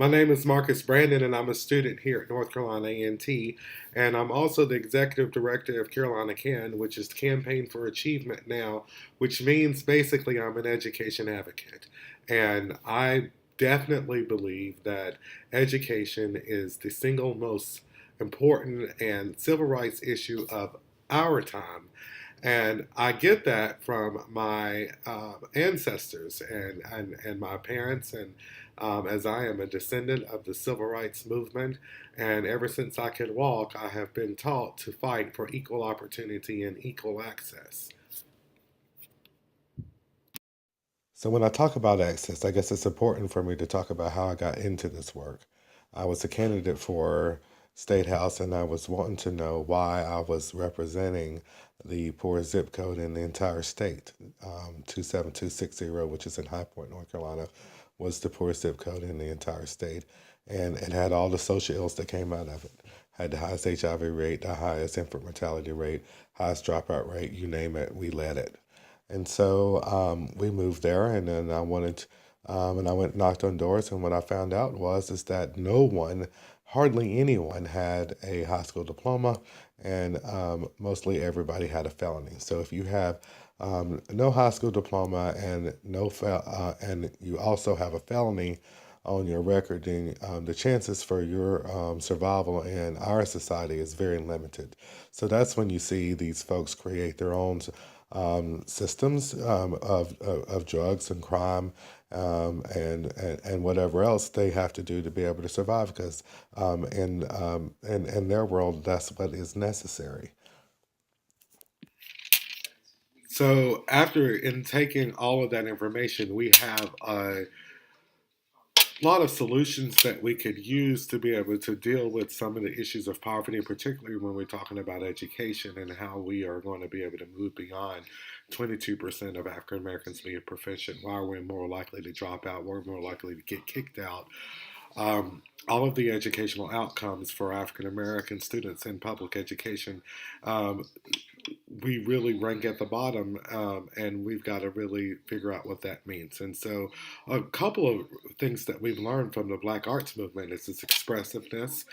My name is Marcus Brandon, and I'm a student here at North Carolina A&T, and I'm also the executive director of Carolina Can, which is Campaign for Achievement now, which means basically I'm an education advocate. And I definitely believe that education is the single most important and civil rights issue of our time. And I get that from my ancestors and my parents, and as I am a descendant of the civil rights movement. And ever since I could walk, I have been taught to fight for equal opportunity and equal access. So, when I talk about access, I guess it's important for me to talk about how I got into this work. I was a candidate for State House, and I was wanting to know why I was representing the poorest zip code in the entire state. 27260, which is in High Point, North Carolina, was the poorest zip code in the entire state. And it had all the social ills that came out of it. Had the highest HIV rate, the highest infant mortality rate, highest dropout rate, you name it, we led it. And so we moved there, and then and I went and knocked on doors, and what I found out was is that no one, hardly anyone, had a high school diploma, and mostly everybody had a felony. So if you have no high school diploma and and you also have a felony on your record, then the chances for your survival in our society is very limited. So that's when you see these folks create their own systems of drugs and crime and whatever else they have to do to be able to survive because in their world, that's what is necessary. So after in taking all of that information, we have a lot of solutions that we could use to be able to deal with some of the issues of poverty, particularly when we're talking about education and how we are going to be able to move beyond 22% of African Americans being proficient, why we're more likely to drop out, we're more likely to get kicked out. All of the educational outcomes for African American students in public education, um, we really rank at the bottom, and we've got to really figure out what that means. And so, a couple of things that we've learned from the Black Arts Movement is its expressiveness,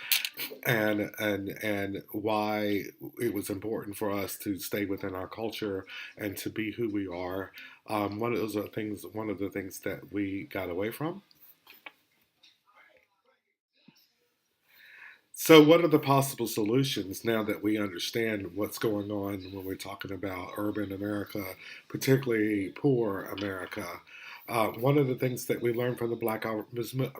and why it was important for us to stay within our culture and to be who we are. One of the things that we got away from. So, what are the possible solutions now that we understand what's going on when we're talking about urban America, particularly poor America? One of the things that we learned from the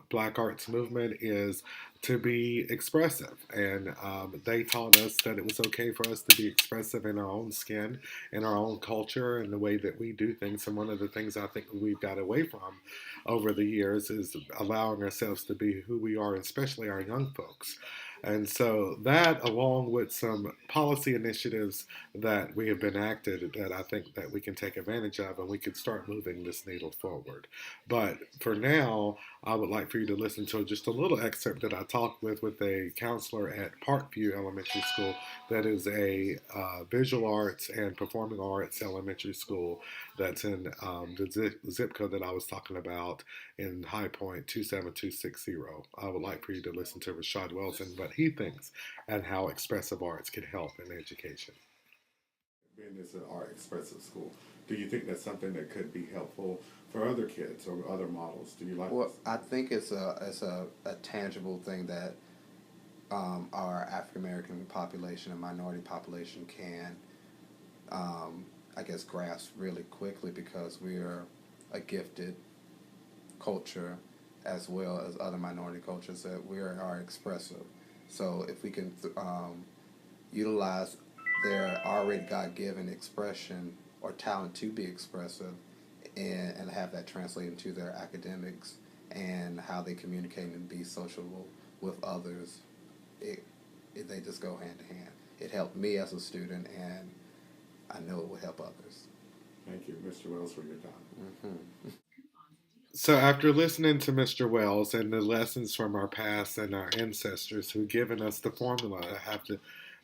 Black Arts Movement is to be expressive. And they taught us that it was okay for us to be expressive in our own skin, in our own culture, and the way that we do things. And one of the things I think we've got away from over the years is allowing ourselves to be who we are, especially our young folks. And so that, along with some policy initiatives that we have been acted, that I think that we can take advantage of, and we can start moving this needle forward. But for now, I would like for you to listen to just a little excerpt that I talked with a counselor at Parkview Elementary School, that is a visual arts and performing arts elementary school that's in the zip code that I was talking about in High Point 27260. I would like for you to listen to Rashad Wells and what he thinks and how expressive arts can help in education. Being this an art expressive school, do you think that's something that could be helpful for other kids or other models? Do you like Well, this? I think it's a tangible thing that our African American population and minority population can, I guess, grasp really quickly because we are a gifted culture as well as other minority cultures that are expressive. So if we can utilize their already God given expression or talent to be expressive and have that translate into their academics and how they communicate and be sociable with others, it, they just go hand to hand. It helped me as a student, and I know it will help others. Thank you, Mr. Wells, for your time. Mm-hmm. So, after listening to Mr. Wells and the lessons from our past and our ancestors who've given us the formula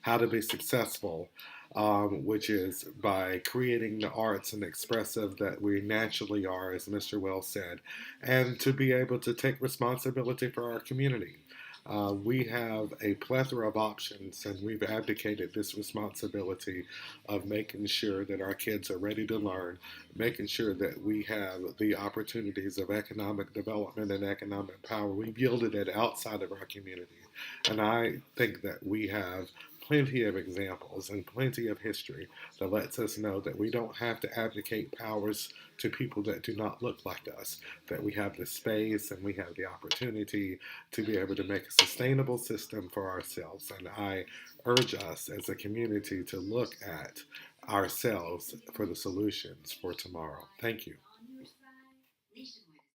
how to be successful, which is by creating the arts and expressive that we naturally are, as Mr. Wells said, and to be able to take responsibility for our community. We have a plethora of options, and we've abdicated this responsibility of making sure that our kids are ready to learn, making sure that we have the opportunities of economic development and economic power. We've yielded it outside of our community. And I think that we have plenty of examples and plenty of history that lets us know that we don't have to abdicate powers to people that do not look like us, that we have the space and we have the opportunity to be able to make a sustainable system for ourselves. And I urge us as a community to look at ourselves for the solutions for tomorrow. Thank you.